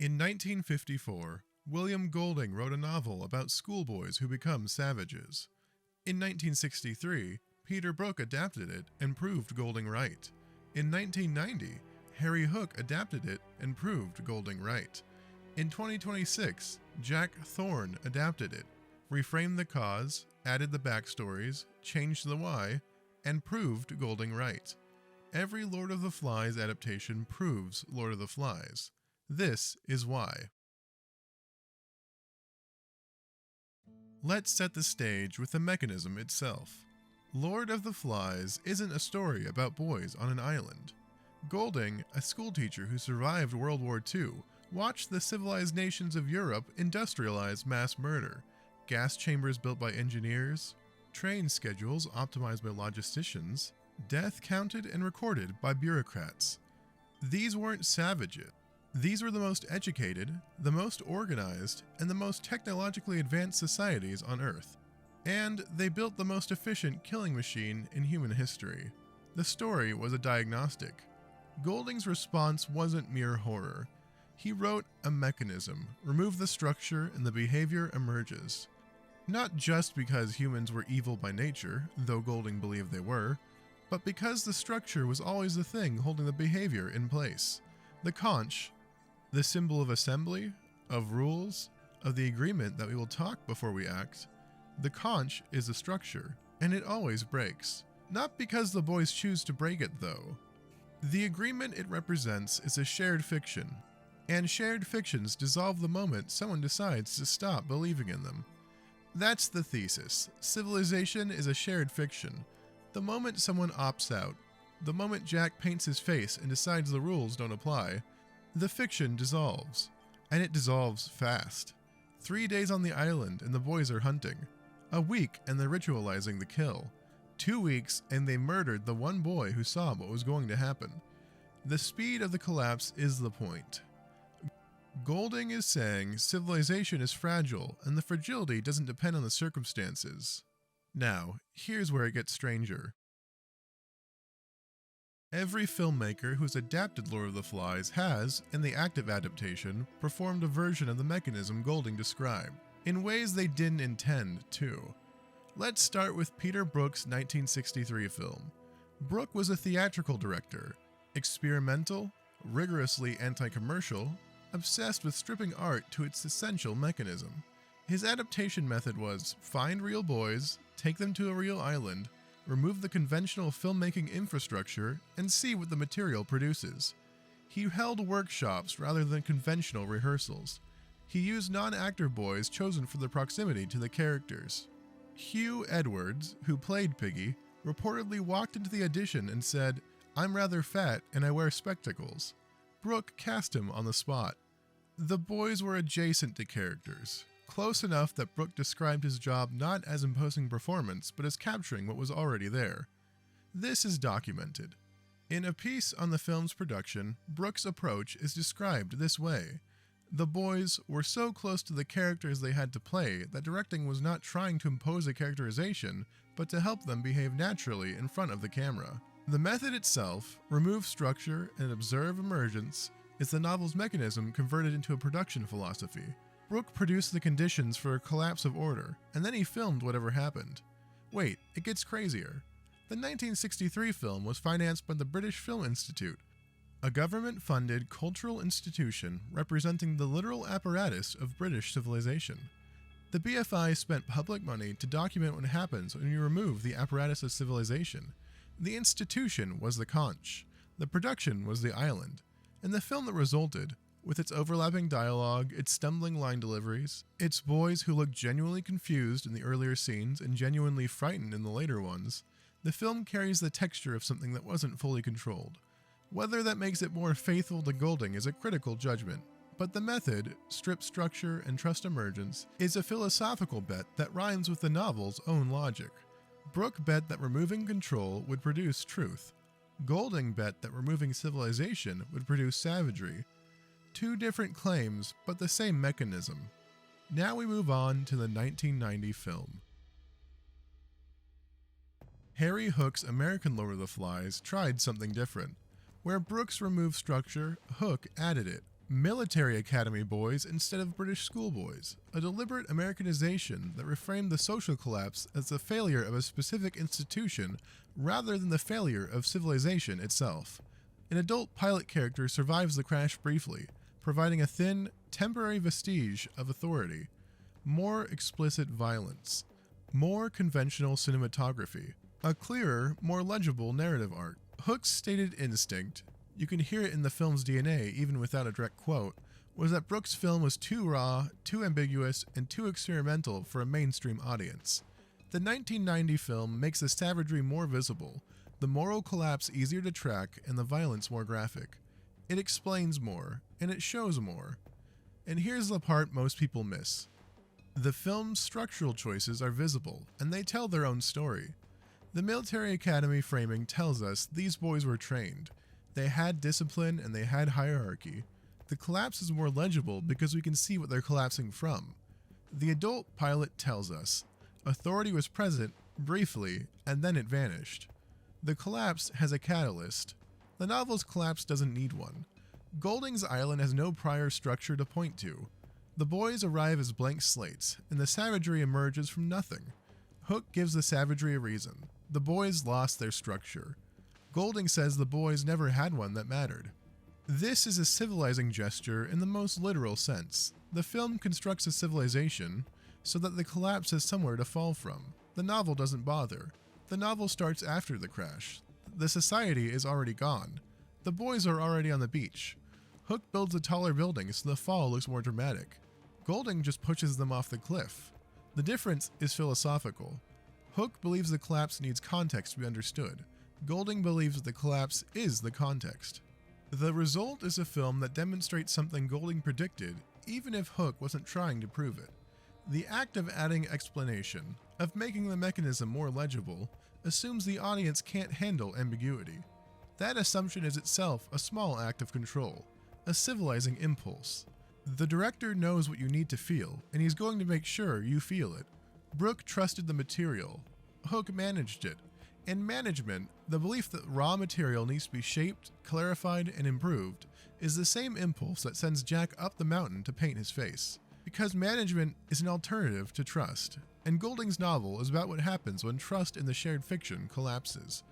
In 1954, William Golding wrote a novel about schoolboys who become savages. In 1963, Peter Brook adapted it and proved Golding right. In 1990, Harry Hook adapted it and proved Golding right. In 2026, Jack Thorne adapted it, reframed the cause, added the backstories, changed the why, and proved Golding right. Every Lord of the Flies adaptation proves Lord of the Flies. This is why. Let's set the stage with the mechanism itself. Lord of the Flies isn't a story about boys on an island. Golding, a schoolteacher who survived World War II, watched the civilized nations of Europe industrialize mass murder, gas chambers built by engineers, train schedules optimized by logisticians, death counted and recorded by bureaucrats. These weren't savages. These were the most educated, the most organized, and the most technologically advanced societies on Earth. And they built the most efficient killing machine in human history. The story was a diagnostic. Golding's response wasn't mere horror. He wrote a mechanism, remove the structure, and the behavior emerges. Not just because humans were evil by nature, though Golding believed they were, but because the structure was always the thing holding the behavior in place. The conch, the symbol of assembly, of rules, of the agreement that we will talk before we act. The conch is the structure, and it always breaks. Not because the boys choose to break it, though. The agreement it represents is a shared fiction, and shared fictions dissolve the moment someone decides to stop believing in them. That's the thesis. Civilization is a shared fiction. The moment someone opts out, the moment Jack paints his face and decides the rules don't apply, the fiction dissolves, and it dissolves fast. 3 days on the island and the boys are hunting. A week and they're ritualizing the kill. 2 weeks and they murdered the one boy who saw what was going to happen. The speed of the collapse is the point. Golding is saying civilization is fragile and the fragility doesn't depend on the circumstances. Now, here's where it gets stranger. Every filmmaker who's adapted Lord of the Flies has, in the act of adaptation, performed a version of the mechanism Golding described, in ways they didn't intend to. Let's start with Peter Brook's 1963 film. Brook was a theatrical director, experimental, rigorously anti-commercial, obsessed with stripping art to its essential mechanism. His adaptation method was find real boys, take them to a real island, remove the conventional filmmaking infrastructure, and see what the material produces. He held workshops rather than conventional rehearsals. He used non-actor boys chosen for their proximity to the characters. Hugh Edwards, who played Piggy, reportedly walked into the audition and said, "I'm rather fat and I wear spectacles." Brook cast him on the spot. The boys were adjacent to characters, close enough that Brook described his job not as imposing performance, but as capturing what was already there. This is documented. In a piece on the film's production, Brook's approach is described this way. The boys were so close to the characters they had to play that directing was not trying to impose a characterization, but to help them behave naturally in front of the camera. The method itself, remove structure and observe emergence, is the novel's mechanism converted into a production philosophy. Brook produced the conditions for a collapse of order, and then he filmed whatever happened. Wait, it gets crazier. The 1963 film was financed by the British Film Institute, a government-funded cultural institution representing the literal apparatus of British civilization. The BFI spent public money to document what happens when you remove the apparatus of civilization. The institution was the conch, the production was the island, and the film that resulted, with its overlapping dialogue, its stumbling line deliveries, its boys who looked genuinely confused in the earlier scenes and genuinely frightened in the later ones, the film carries the texture of something that wasn't fully controlled. Whether that makes it more faithful to Golding is a critical judgment, but the method, strip structure and trust emergence, is a philosophical bet that rhymes with the novel's own logic. Brook bet that removing control would produce truth. Golding bet that removing civilization would produce savagery. Two different claims, but the same mechanism. Now we move on to the 1990 film. Harry Hook's American Lord of the Flies tried something different. Where Brooks removed structure, Hook added it. Military Academy boys instead of British schoolboys, a deliberate Americanization that reframed the social collapse as the failure of a specific institution rather than the failure of civilization itself. An adult pilot character survives the crash briefly, providing a thin, temporary vestige of authority. More explicit violence. More conventional cinematography. A clearer, more legible narrative arc. Hook's stated instinct, you can hear it in the film's DNA even without a direct quote, was that Brook's film was too raw, too ambiguous, and too experimental for a mainstream audience. The 1990 film makes the savagery more visible, the moral collapse easier to track, and the violence more graphic. It explains more, and it shows more. And here's the part most people miss. The film's structural choices are visible, and they tell their own story. The military academy framing tells us these boys were trained. They had discipline and they had hierarchy. The collapse is more legible because we can see what they're collapsing from. The adult pilot tells us authority was present briefly and then it vanished. The collapse has a catalyst. The novel's collapse doesn't need one. Golding's Island has no prior structure to point to. The boys arrive as blank slates, and the savagery emerges from nothing. Hook gives the savagery a reason. The boys lost their structure. Golding says the boys never had one that mattered. This is a civilizing gesture in the most literal sense. The film constructs a civilization so that the collapse has somewhere to fall from. The novel doesn't bother. The novel starts after the crash. The society is already gone. The boys are already on the beach. Hook builds a taller building so the fall looks more dramatic. Golding just pushes them off the cliff. The difference is philosophical. Hook believes the collapse needs context to be understood. Golding believes the collapse is the context. The result is a film that demonstrates something Golding predicted, even if Hook wasn't trying to prove it. The act of adding explanation, of making the mechanism more legible, assumes the audience can't handle ambiguity. That assumption is itself a small act of control, a civilizing impulse. The director knows what you need to feel, and he's going to make sure you feel it. Brook trusted the material. Hook managed it. In management, the belief that raw material needs to be shaped, clarified, and improved is the same impulse that sends Jack up the mountain to paint his face. Because management is an alternative to trust, and Golding's novel is about what happens when trust in the shared fiction collapses.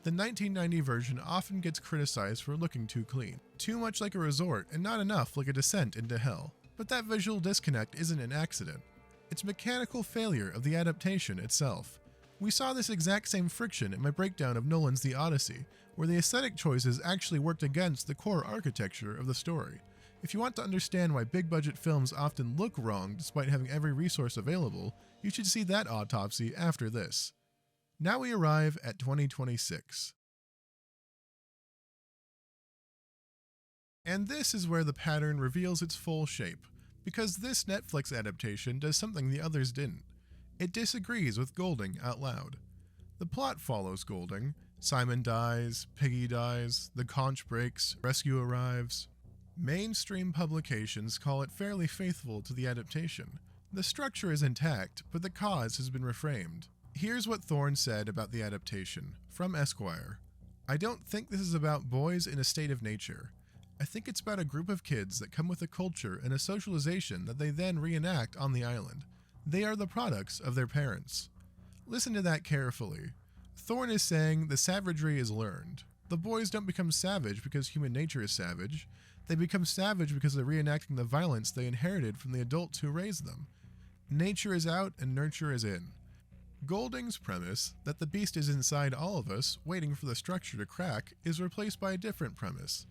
The 1990 version often gets criticized for looking too clean, too much like a resort and not enough like a descent into hell. But that visual disconnect isn't an accident. It's mechanical failure of the adaptation itself. We saw this exact same friction in my breakdown of Nolan's The Odyssey, where the aesthetic choices actually worked against the core architecture of the story. If you want to understand why big-budget films often look wrong despite having every resource available, you should see that autopsy after this. Now we arrive at 2026. And this is where the pattern reveals its full shape, because this Netflix adaptation does something the others didn't. It disagrees with Golding out loud. The plot follows Golding. Simon dies, Piggy dies, the conch breaks, rescue arrives. Mainstream publications call it fairly faithful to the adaptation. The structure is intact, but the cause has been reframed. Here's what Thorne said about the adaptation, from Esquire. I don't think this is about boys in a state of nature. I think it's about a group of kids that come with a culture and a socialization that they then reenact on the island. They are the products of their parents. Listen to that carefully. Thorne is saying the savagery is learned. The boys don't become savage because human nature is savage. They become savage because they're reenacting the violence they inherited from the adults who raised them. Nature is out and nurture is in. Golding's premise, that the beast is inside all of us, waiting for the structure to crack, is replaced by a different premise.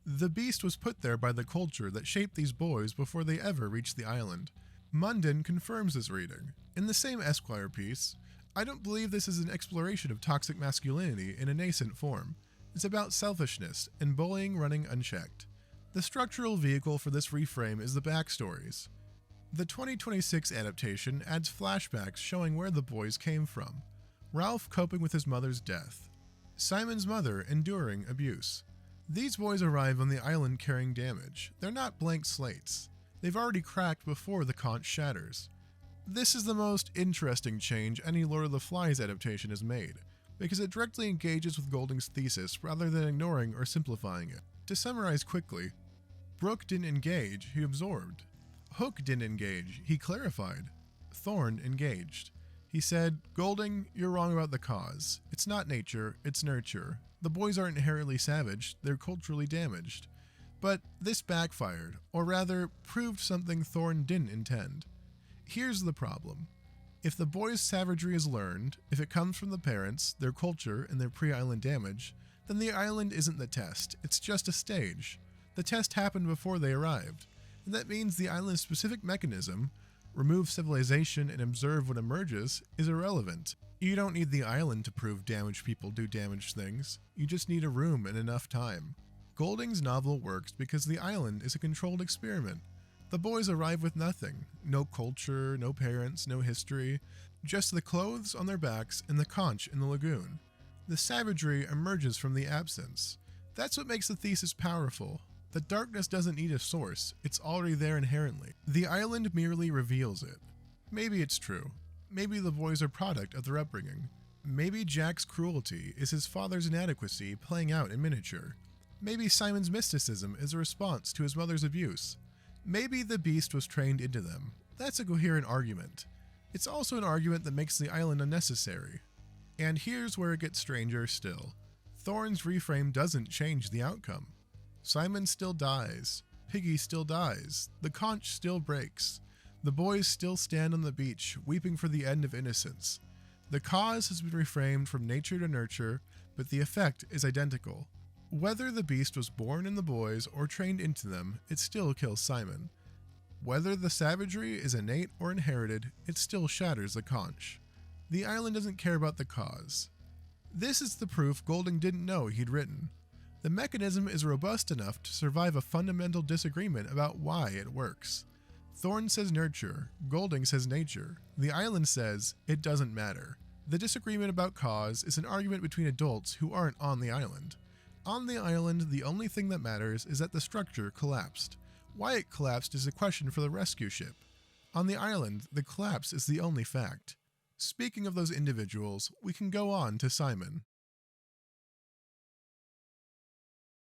The beast was put there by the culture that shaped these boys before they ever reached the island. Munden confirms this reading. In the same Esquire piece, I don't believe this is an exploration of toxic masculinity in a nascent form. It's about selfishness and bullying running unchecked. The structural vehicle for this reframe is the backstories. The 2026 adaptation adds flashbacks showing where the boys came from. Ralph coping with his mother's death. Simon's mother enduring abuse. These boys arrive on the island carrying damage. They're not blank slates. They've already cracked before the conch shatters. This is the most interesting change any Lord of the Flies adaptation has made, because it directly engages with Golding's thesis rather than ignoring or simplifying it. To summarize quickly, Brook didn't engage, he absorbed. Hook didn't engage, he clarified. Thorne engaged. He said, Golding, you're wrong about the cause. It's not nature, it's nurture. The boys aren't inherently savage, they're culturally damaged. But this backfired, or rather, proved something Thorne didn't intend. Here's the problem. If the boys' savagery is learned, if it comes from the parents, their culture, and their pre-island damage, then the island isn't the test, it's just a stage. The test happened before they arrived, and that means the island's specific mechanism, remove civilization and observe what emerges, is irrelevant. You don't need the island to prove damaged people do damaged things, you just need a room and enough time. Golding's novel works because the island is a controlled experiment. The boys arrive with nothing. No culture, no parents, no history. Just the clothes on their backs and the conch in the lagoon. The savagery emerges from the absence. That's what makes the thesis powerful. The darkness doesn't need a source. It's already there inherently. The island merely reveals it. Maybe it's true. Maybe the boys are a product of their upbringing. Maybe Jack's cruelty is his father's inadequacy playing out in miniature. Maybe Simon's mysticism is a response to his mother's abuse. Maybe the beast was trained into them. That's a coherent argument. It's also an argument that makes the island unnecessary. And here's where it gets stranger still. Thorne's reframe doesn't change the outcome. Simon still dies. Piggy still dies. The conch still breaks. The boys still stand on the beach, weeping for the end of innocence. The cause has been reframed from nature to nurture, but the effect is identical. Whether the beast was born in the boys or trained into them, it still kills Simon. Whether the savagery is innate or inherited, it still shatters the conch. The island doesn't care about the cause. This is the proof Golding didn't know he'd written. The mechanism is robust enough to survive a fundamental disagreement about why it works. Thorne says nurture, Golding says nature. The island says it doesn't matter. The disagreement about cause is an argument between adults who aren't on the island. On the island, the only thing that matters is that the structure collapsed. Why it collapsed is a question for the rescue ship. On the island, the collapse is the only fact. Speaking of those individuals, we can go on to Simon.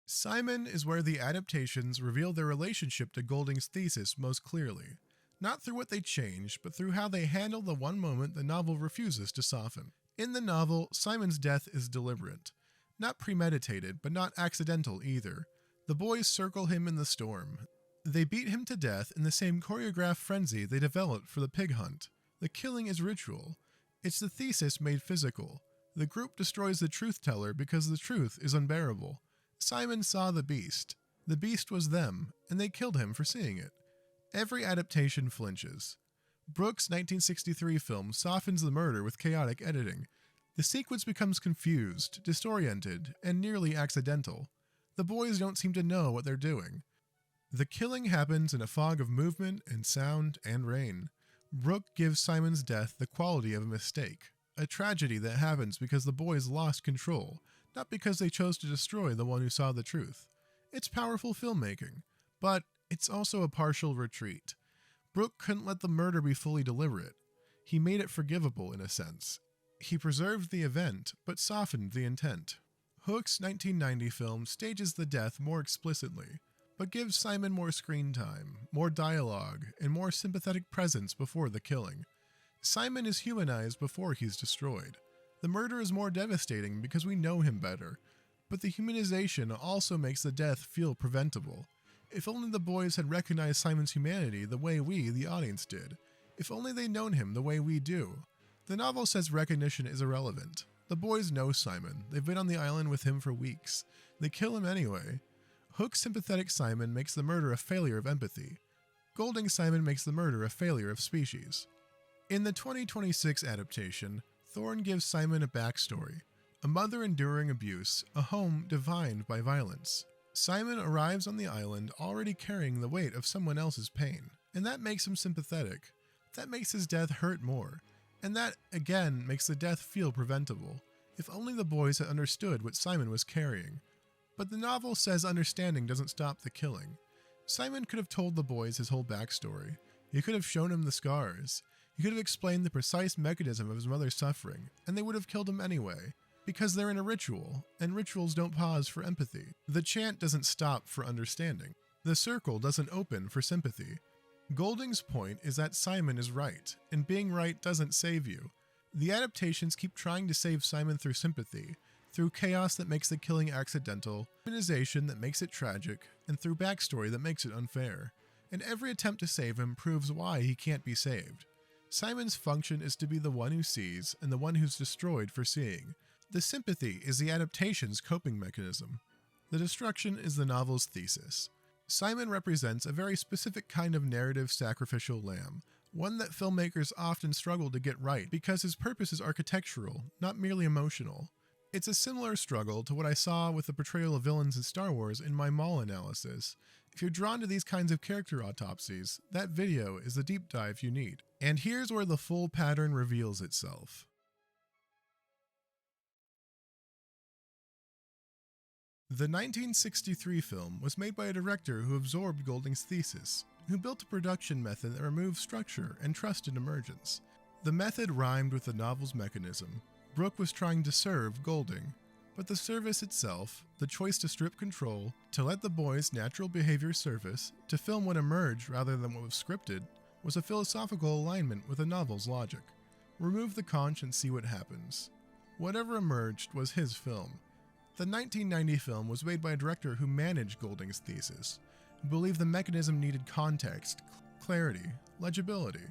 Simon is where the adaptations reveal their relationship to Golding's thesis most clearly. Not through what they change, but through how they handle the one moment the novel refuses to soften. In the novel, Simon's death is deliberate. Not premeditated, but not accidental either. The boys circle him in the storm. They beat him to death in the same choreographed frenzy they developed for the pig hunt. The killing is ritual. It's the thesis made physical. The group destroys the truth teller because the truth is unbearable. Simon saw the beast. The beast was them, and they killed him for seeing it. Every adaptation flinches. Brook's 1963 film softens the murder with chaotic editing. The sequence becomes confused, disoriented, and nearly accidental. The boys don't seem to know what they're doing. The killing happens in a fog of movement and sound and rain. Brook gives Simon's death the quality of a mistake, a tragedy that happens because the boys lost control, not because they chose to destroy the one who saw the truth. It's powerful filmmaking, but it's also a partial retreat. Brook couldn't let the murder be fully deliberate. He made it forgivable in a sense. He preserved the event, but softened the intent. Hook's 1990 film stages the death more explicitly, but gives Simon more screen time, more dialogue, and more sympathetic presence before the killing. Simon is humanized before he's destroyed. The murder is more devastating because we know him better, but the humanization also makes the death feel preventable. If only the boys had recognized Simon's humanity the way we, the audience, did. If only they'd known him the way we do. The novel says recognition is irrelevant. The boys know Simon. They've been on the island with him for weeks. They kill him anyway. Hook's sympathetic Simon makes the murder a failure of empathy. Golding's Simon makes the murder a failure of species. In the 2026 adaptation, Thorne gives Simon a backstory. A mother enduring abuse, a home defined by violence. Simon arrives on the island already carrying the weight of someone else's pain, and that makes him sympathetic. That makes his death hurt more. And that, again, makes the death feel preventable. If only the boys had understood what Simon was carrying. But the novel says understanding doesn't stop the killing. Simon could have told the boys his whole backstory. He could have shown him the scars. He could have explained the precise mechanism of his mother's suffering, and they would have killed him anyway. Because they're in a ritual, and rituals don't pause for empathy. The chant doesn't stop for understanding. The circle doesn't open for sympathy. Golding's point is that Simon is right, and being right doesn't save you. The adaptations keep trying to save Simon through sympathy, through chaos that makes the killing accidental, humanization that makes it tragic, and through backstory that makes it unfair. And every attempt to save him proves why he can't be saved. Simon's function is to be the one who sees and the one who's destroyed for seeing. The sympathy is the adaptation's coping mechanism. The destruction is the novel's thesis. Simon represents a very specific kind of narrative sacrificial lamb, one that filmmakers often struggle to get right because his purpose is architectural, not merely emotional. It's a similar struggle to what I saw with the portrayal of villains in Star Wars in my Maul analysis. If you're drawn to these kinds of character autopsies, that video is the deep dive you need. And here's where the full pattern reveals itself. The 1963 film was made by a director who absorbed Golding's Thesis, who built a production method that removed structure and trusted emergence. The method rhymed with the novel's mechanism. Brook was trying to serve Golding, but the service itself, the choice to strip control, to let the boys' natural behavior surface, to film what emerged rather than what was scripted, was a philosophical alignment with the novel's logic. Remove the conch and see what happens. Whatever emerged was his film. The 1990 film was made by a director who managed Golding's Thesis, who believed the mechanism needed context, clarity, legibility.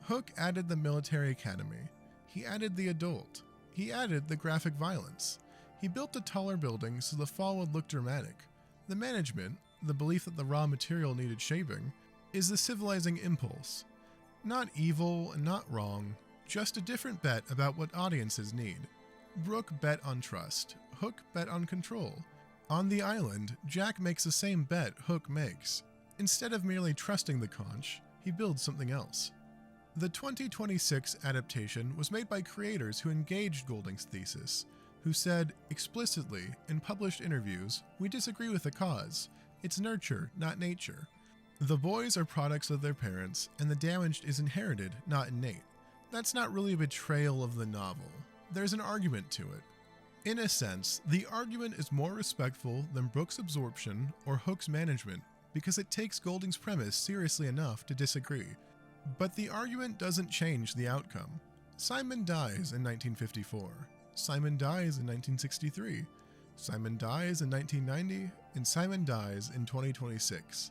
Hook added the military academy. He added the adult. He added the graphic violence. He built a taller building so the fall would look dramatic. The management, the belief that the raw material needed shaping, is the civilizing impulse. Not evil and not wrong, just a different bet about what audiences need. Brook bet on trust. Hook bet on control. On the island, Jack makes the same bet Hook makes. Instead of merely trusting the conch, he builds something else. The 2026 adaptation was made by creators who engaged Golding's Thesis, who said, explicitly, in published interviews, "We disagree with the cause. It's nurture, not nature. The boys are products of their parents, and the damage is inherited, not innate." That's not really a betrayal of the novel. There's an argument to it. In a sense, the argument is more respectful than Brook's absorption or Hook's management because it takes Golding's premise seriously enough to disagree. But the argument doesn't change the outcome. Simon dies in 1954. Simon dies in 1963. Simon dies in 1990, and Simon dies in 2026.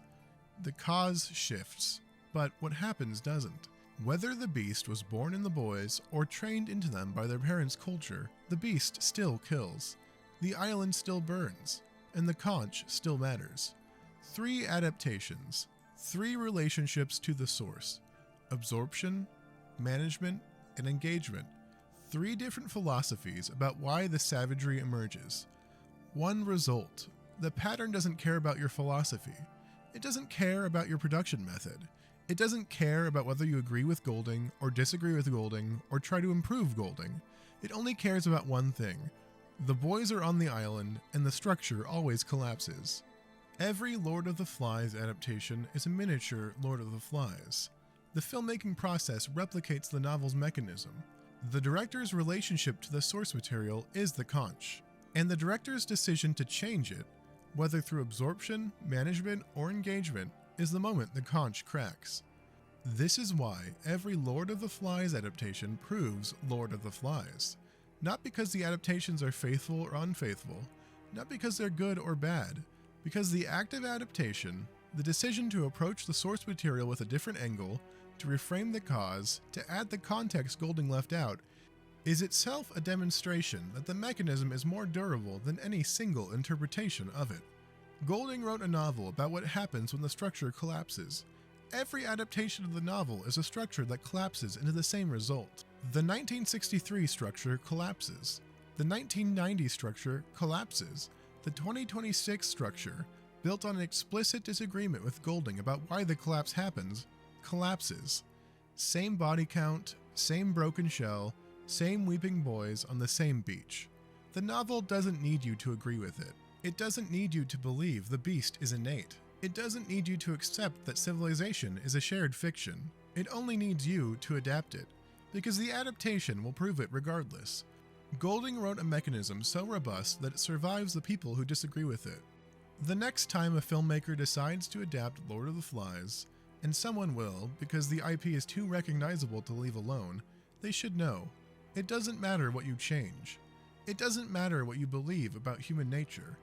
The cause shifts, but what happens doesn't. Whether the beast was born in the boys or trained into them by their parents' culture, the beast still kills. The island still burns, and the conch still matters. 3 adaptations, 3 relationships to the source: absorption, management, and engagement. 3 different philosophies about why the savagery emerges. 1 result: the pattern doesn't care about your philosophy. It doesn't care about your production method. It doesn't care about whether you agree with Golding or disagree with Golding or try to improve Golding. It only cares about one thing. The boys are on the island and the structure always collapses. Every Lord of the Flies adaptation is a miniature Lord of the Flies. The filmmaking process replicates the novel's mechanism. The director's relationship to the source material is the conch, and the director's decision to change it, whether through absorption, management, or engagement, is the moment the conch cracks. This is why every Lord of the Flies adaptation proves Lord of the Flies. Not because the adaptations are faithful or unfaithful, not because they're good or bad, because the act of adaptation, the decision to approach the source material with a different angle, to reframe the cause, to add the context Golding left out, is itself a demonstration that the mechanism is more durable than any single interpretation of it. Golding wrote a novel about what happens when the structure collapses. Every adaptation of the novel is a structure that collapses into the same result. The 1963 structure collapses. The 1990 structure collapses. The 2026 structure, built on an explicit disagreement with Golding about why the collapse happens, collapses. Same body count, same broken shell, same weeping boys on the same beach. The novel doesn't need you to agree with it. It doesn't need you to believe the beast is innate. It doesn't need you to accept that civilization is a shared fiction. It only needs you to adapt it, because the adaptation will prove it regardless. Golding wrote a mechanism so robust that it survives the people who disagree with it. The next time a filmmaker decides to adapt Lord of the Flies, and someone will because the IP is too recognizable to leave alone, they should know, it doesn't matter what you change. It doesn't matter what you believe about human nature.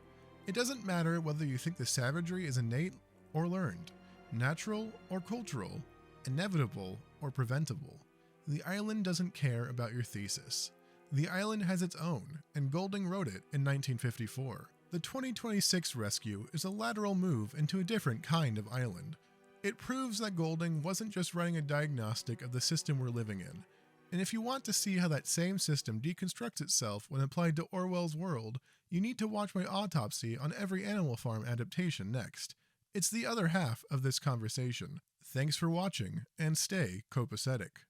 It doesn't matter whether you think the savagery is innate or learned, natural or cultural, inevitable or preventable. The island doesn't care about your thesis. The island has its own, and Golding wrote it in 1954. The 2026 rescue is a lateral move into a different kind of island. It proves that Golding wasn't just running a diagnostic of the system we're living in. And if you want to see how that same system deconstructs itself when applied to Orwell's world, you need to watch my autopsy on every Animal Farm adaptation next. It's the other half of this conversation. Thanks for watching, and stay copacetic.